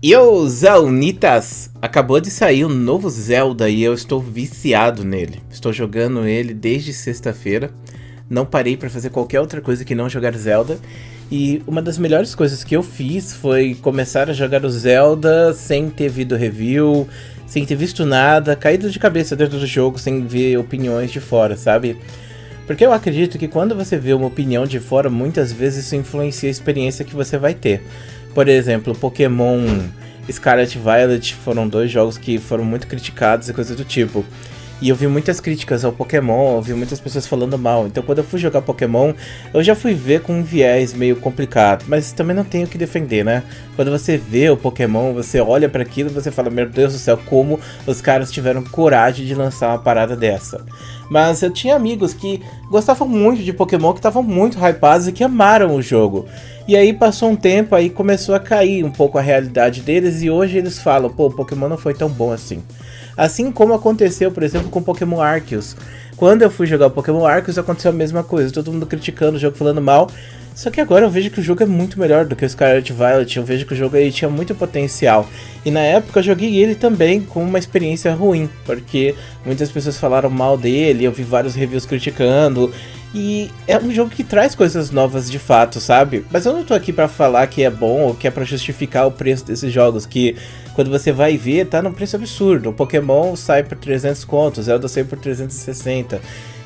Yo, Zelnitas! Acabou de sair um novo Zelda e eu estou viciado nele. Estou jogando ele desde sexta-feira. Não parei para fazer qualquer outra coisa que não jogar Zelda. E uma das melhores coisas que eu fiz foi começar a jogar o Zelda sem ter visto review, sem ter visto nada, caído de cabeça dentro do jogo, sem ver opiniões de fora, sabe? Porque eu acredito que quando você vê uma opinião de fora, muitas vezes isso influencia a experiência que você vai ter. Por exemplo, Pokémon Scarlet e Violet foram dois jogos que foram muito criticados e coisa do tipo. E eu vi muitas críticas ao Pokémon, eu vi muitas pessoas falando mal. Então quando eu fui jogar Pokémon, eu já fui ver com um viés meio complicado. Mas também não tenho o que defender, né? Quando você vê o Pokémon, você olha para aquilo e você fala, meu Deus do céu, como os caras tiveram coragem de lançar uma parada dessa. Mas eu tinha amigos que gostavam muito de Pokémon, que estavam muito hypados e que amaram o jogo. E aí passou um tempo, aí começou a cair um pouco a realidade deles e hoje eles falam, pô, o Pokémon não foi tão bom assim. Assim como aconteceu, por exemplo, com Pokémon Arceus. Quando eu fui jogar o Pokémon Arceus aconteceu a mesma coisa, todo mundo criticando o jogo, falando mal. Só que agora eu vejo que o jogo é muito melhor do que o Scarlet Violet, eu vejo que o jogo aí tinha muito potencial. E na época eu joguei ele também com uma experiência ruim, porque muitas pessoas falaram mal dele, eu vi vários reviews criticando. E é um jogo que traz coisas novas de fato, sabe? Mas eu não tô aqui pra falar que é bom ou que é pra justificar o preço desses jogos, que quando você vai ver, tá num preço absurdo. O Pokémon sai por 300 contos, Zelda sai por 360.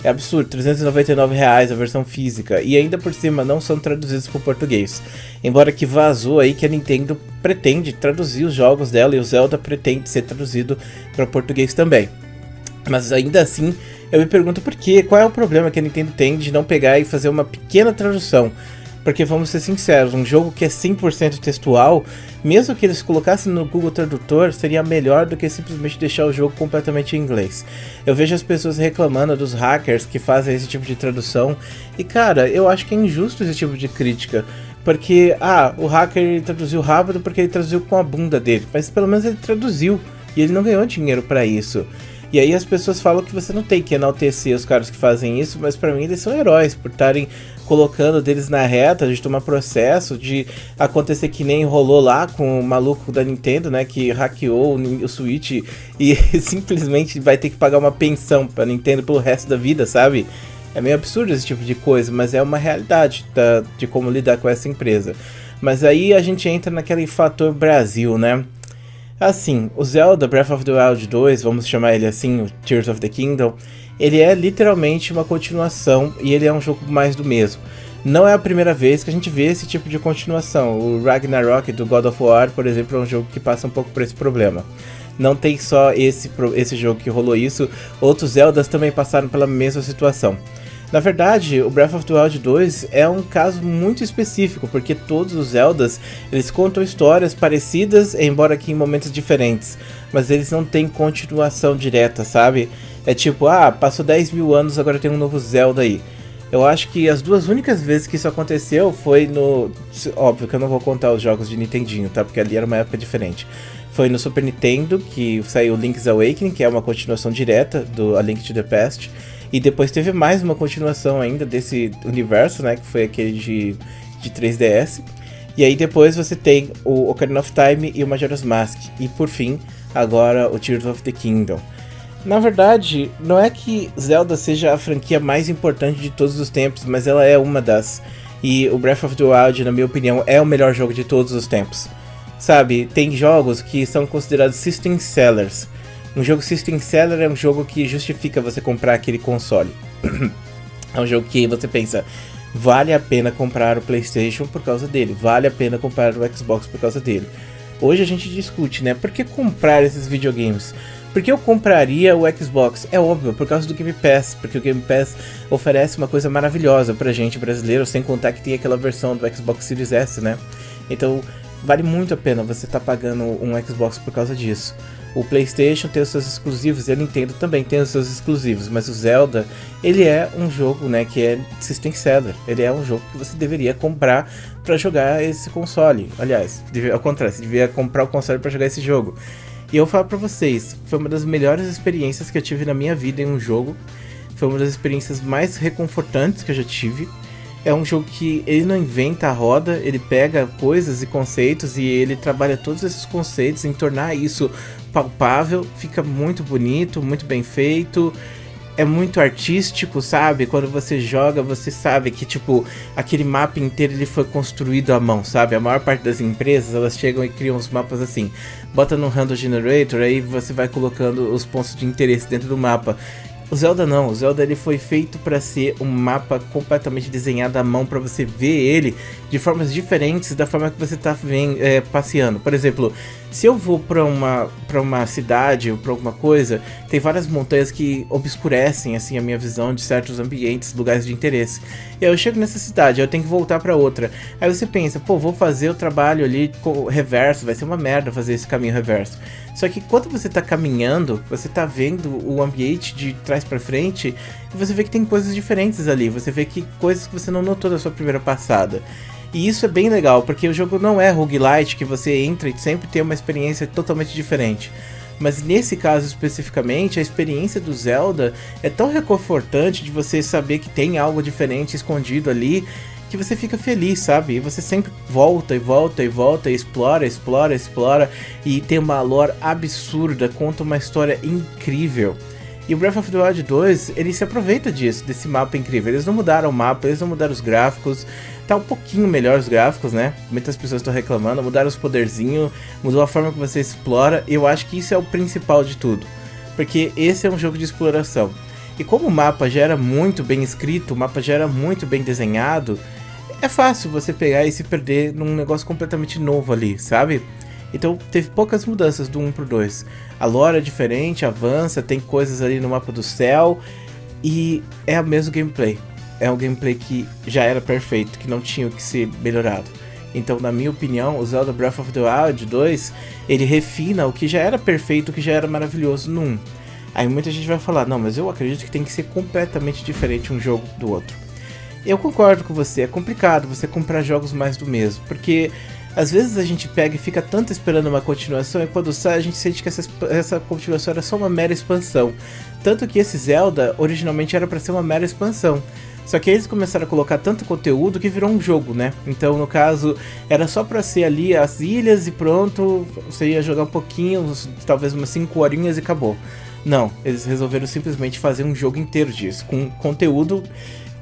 É absurdo, R$ 399 a versão física. E ainda por cima não são traduzidos para o português. Embora que vazou aí que a Nintendo pretende traduzir os jogos dela e o Zelda pretende ser traduzido para português também. Mas ainda assim, eu me pergunto por quê? Qual é o problema que a Nintendo tem de não pegar e fazer uma pequena tradução? Porque vamos ser sinceros, um jogo que é 100% textual, mesmo que eles colocassem no Google Tradutor, seria melhor do que simplesmente deixar o jogo completamente em inglês. Eu vejo as pessoas reclamando dos hackers que fazem esse tipo de tradução, e cara, eu acho que é injusto esse tipo de crítica. Porque, o hacker ele traduziu rápido porque ele traduziu com a bunda dele, mas pelo menos ele traduziu, e ele não ganhou dinheiro pra isso. E aí as pessoas falam que você não tem que enaltecer os caras que fazem isso, mas pra mim eles são heróis, por estarem colocando deles na reta, de tomar processo, de acontecer que nem rolou lá com o maluco da Nintendo, né, que hackeou o Switch e simplesmente vai ter que pagar uma pensão pra Nintendo pelo resto da vida, sabe? É meio absurdo esse tipo de coisa, mas é uma realidade de como lidar com essa empresa. Mas aí a gente entra naquele fator Brasil, né? Assim, o Zelda Breath of the Wild 2, vamos chamar ele assim, o Tears of the Kingdom, ele é literalmente uma continuação e ele é um jogo mais do mesmo. Não é a primeira vez que a gente vê esse tipo de continuação. O Ragnarok do God of War, por exemplo, é um jogo que passa um pouco por esse problema. Não tem só esse jogo que rolou isso, outros Zeldas também passaram pela mesma situação. Na verdade, o Breath of the Wild 2 é um caso muito específico, porque todos os Zeldas, eles contam histórias parecidas, embora que em momentos diferentes, mas eles não têm continuação direta, sabe? É tipo, passou 10 mil anos, agora tem um novo Zelda aí. Eu acho que as duas únicas vezes que isso aconteceu foi no... Óbvio que eu não vou contar os jogos de Nintendinho, tá? Porque ali era uma época diferente. Foi no Super Nintendo, que saiu Link's Awakening, que é uma continuação direta do A Link to the Past. E depois teve mais uma continuação ainda desse universo, né? Que foi aquele de 3DS. E aí depois você tem o Ocarina of Time e o Majora's Mask. E por fim, agora o Tears of the Kingdom. Na verdade, não é que Zelda seja a franquia mais importante de todos os tempos, mas ela é uma das. E o Breath of the Wild, na minha opinião, é o melhor jogo de todos os tempos. Sabe, tem jogos que são considerados System Sellers. Um jogo System Seller é um jogo que justifica você comprar aquele console. É um jogo que você pensa, vale a pena comprar o PlayStation por causa dele, vale a pena comprar o Xbox por causa dele. Hoje a gente discute, né, por que comprar esses videogames? Por que eu compraria o Xbox? É óbvio, por causa do Game Pass, porque o Game Pass oferece uma coisa maravilhosa pra gente brasileiro, sem contar que tem aquela versão do Xbox Series S, né? Então, vale muito a pena você estar pagando um Xbox por causa disso. O PlayStation tem os seus exclusivos e a Nintendo também tem os seus exclusivos, mas o Zelda, ele é um jogo, né, que é System Seller. Ele é um jogo que você deveria comprar para jogar esse console. Aliás, ao contrário, você deveria comprar o console para jogar esse jogo. E eu falo para vocês, foi uma das melhores experiências que eu tive na minha vida em um jogo. Foi uma das experiências mais reconfortantes que eu já tive. é um jogo que ele não inventa a roda, ele pega coisas e conceitos e ele trabalha todos esses conceitos em tornar isso palpável, fica muito bonito, muito bem feito. É muito artístico, sabe? Quando você joga, você sabe que, tipo, aquele mapa inteiro ele foi construído à mão, sabe? A maior parte das empresas, elas chegam e criam os mapas assim. Bota no Random Generator, aí você vai colocando os pontos de interesse dentro do mapa. O Zelda não, o Zelda ele foi feito para ser um mapa completamente desenhado à mão, para você ver ele de formas diferentes da forma que você tá passeando. Por exemplo, se eu vou para uma cidade ou para alguma coisa, tem várias montanhas que obscurecem assim a minha visão de certos ambientes, lugares de interesse. E aí eu chego nessa cidade, eu tenho que voltar para outra. Aí você pensa, pô, vou fazer o trabalho ali reverso, vai ser uma merda fazer esse caminho reverso. Só que quando você tá caminhando, você tá vendo o ambiente de trás pra frente e você vê que tem coisas diferentes ali. Você vê que coisas que você não notou da sua primeira passada. E isso é bem legal, porque o jogo não é roguelite, que você entra e sempre tem uma experiência totalmente diferente. Mas nesse caso especificamente, a experiência do Zelda é tão reconfortante de você saber que tem algo diferente escondido ali, que você fica feliz, sabe? E você sempre volta e volta e volta, e explora, explora, explora, e tem uma lore absurda, conta uma história incrível. E o Breath of the Wild 2, ele se aproveita disso, desse mapa incrível. Eles não mudaram o mapa, eles não mudaram os gráficos, tá um pouquinho melhor os gráficos, né? Muitas pessoas estão reclamando, mudaram os poderzinhos, mudou a forma que você explora, e eu acho que isso é o principal de tudo, porque esse é um jogo de exploração. E como o mapa já era muito bem escrito, o mapa já era muito bem desenhado, é fácil você pegar e se perder num negócio completamente novo ali, sabe? Então teve poucas mudanças do 1 pro 2. A lore é diferente, avança, tem coisas ali no mapa do céu e é o mesmo gameplay. É um gameplay que já era perfeito, que não tinha o que ser melhorado. Então, na minha opinião, o Zelda Breath of the Wild 2, ele refina o que já era perfeito, o que já era maravilhoso no 1. Aí muita gente vai falar, não, mas eu acredito que tem que ser completamente diferente um jogo do outro. Eu concordo com você, é complicado você comprar jogos mais do mesmo, porque às vezes a gente pega e fica tanto esperando uma continuação e quando sai a gente sente que essa continuação era só uma mera expansão. Tanto que esse Zelda originalmente era para ser uma mera expansão. Só que eles começaram a colocar tanto conteúdo que virou um jogo, né? Então, no caso, era só pra ser ali as ilhas e pronto, você ia jogar um pouquinho, talvez umas 5 horinhas e acabou. Não, eles resolveram simplesmente fazer um jogo inteiro disso, com conteúdo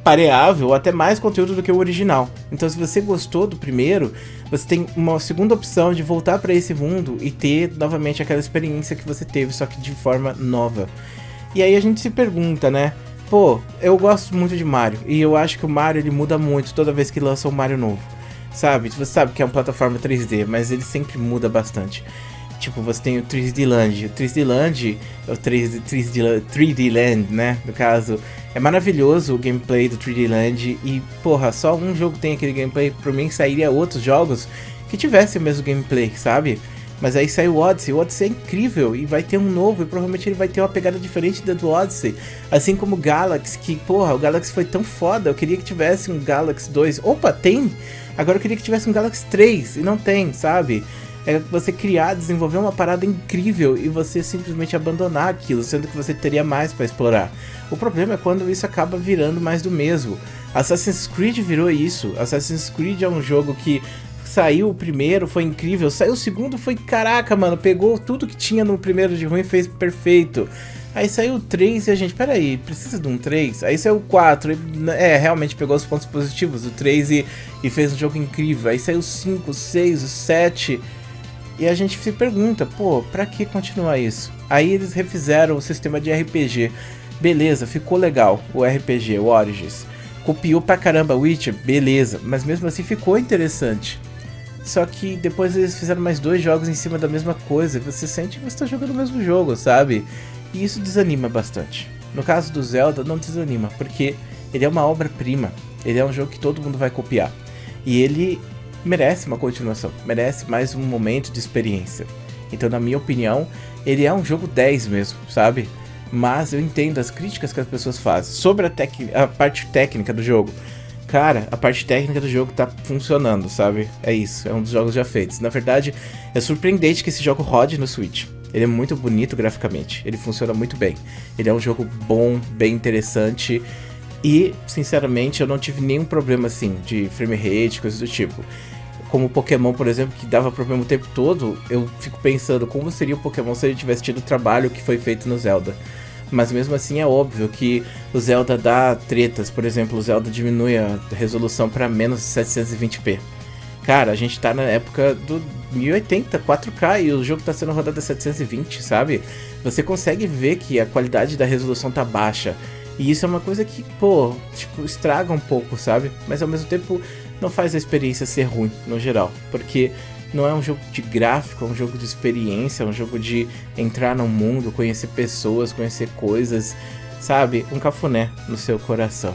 pareável, ou até mais conteúdo do que o original. Então, se você gostou do primeiro, você tem uma segunda opção de voltar pra esse mundo e ter novamente aquela experiência que você teve, só que de forma nova. E aí a gente se pergunta, né? Pô, eu gosto muito de Mario, e eu acho que o Mario ele muda muito toda vez que lança um Mario novo. Sabe? Você sabe que é uma plataforma 3D, mas ele sempre muda bastante. Tipo, você tem o 3D Land. O 3D Land, o 3D Land, né? No caso, é maravilhoso o gameplay do 3D Land. E, porra, só um jogo tem aquele gameplay. Por mim, sairia outros jogos que tivessem o mesmo gameplay, sabe? Mas aí saiu o Odyssey. O Odyssey é incrível e vai ter um novo. E provavelmente ele vai ter uma pegada diferente da do Odyssey. Assim como o Galaxy, que, porra, o Galaxy foi tão foda. Eu queria que tivesse um Galaxy 2. Opa, tem! Agora eu queria que tivesse um Galaxy 3. E não tem, sabe? É você criar, desenvolver uma parada incrível e você simplesmente abandonar aquilo, sendo que você teria mais pra explorar. O problema é quando isso acaba virando mais do mesmo. Assassin's Creed virou isso. Assassin's Creed é um jogo que saiu o primeiro, foi incrível. Saiu o segundo, foi caraca, mano. Pegou tudo que tinha no primeiro de ruim e fez perfeito. Aí saiu o 3 e a gente, peraí, precisa de um 3? Aí saiu o 4, realmente pegou os pontos positivos do 3 e fez um jogo incrível. Aí saiu o 5, o 6, o 7... E a gente se pergunta, pô, pra que continuar isso? Aí eles refizeram o sistema de RPG. Beleza, ficou legal o RPG, o Origins. Copiou pra caramba o Witcher, beleza, mas mesmo assim ficou interessante. Só que depois eles fizeram mais 2 jogos em cima da mesma coisa, você sente que você tá jogando o mesmo jogo, sabe? E isso desanima bastante. No caso do Zelda, não desanima, porque ele é uma obra-prima. Ele é um jogo que todo mundo vai copiar. E ele merece uma continuação, merece mais um momento de experiência. Então, na minha opinião, ele é um jogo 10 mesmo, sabe? Mas eu entendo as críticas que as pessoas fazem sobre a parte técnica do jogo. Cara, a parte técnica do jogo tá funcionando, sabe? É isso, é um dos jogos já feitos. Na verdade, é surpreendente que esse jogo rode no Switch. Ele é muito bonito graficamente, ele funciona muito bem. Ele é um jogo bom, bem interessante. E, sinceramente, eu não tive nenhum problema, assim, de frame rate, coisas do tipo. Como o Pokémon, por exemplo, que dava problema o tempo todo, eu fico pensando como seria o Pokémon se ele tivesse tido o trabalho que foi feito no Zelda. Mas mesmo assim é óbvio que o Zelda dá tretas. Por exemplo, o Zelda diminui a resolução para menos de 720p. Cara, a gente tá na época do 1080, 4K, e o jogo tá sendo rodado a 720, sabe? Você consegue ver que a qualidade da resolução tá baixa. E isso é uma coisa que, pô, tipo, estraga um pouco, sabe? Mas ao mesmo tempo não faz a experiência ser ruim, no geral. Porque não é um jogo de gráfico, é um jogo de experiência, é um jogo de entrar no mundo, conhecer pessoas, conhecer coisas, sabe? Um cafuné no seu coração.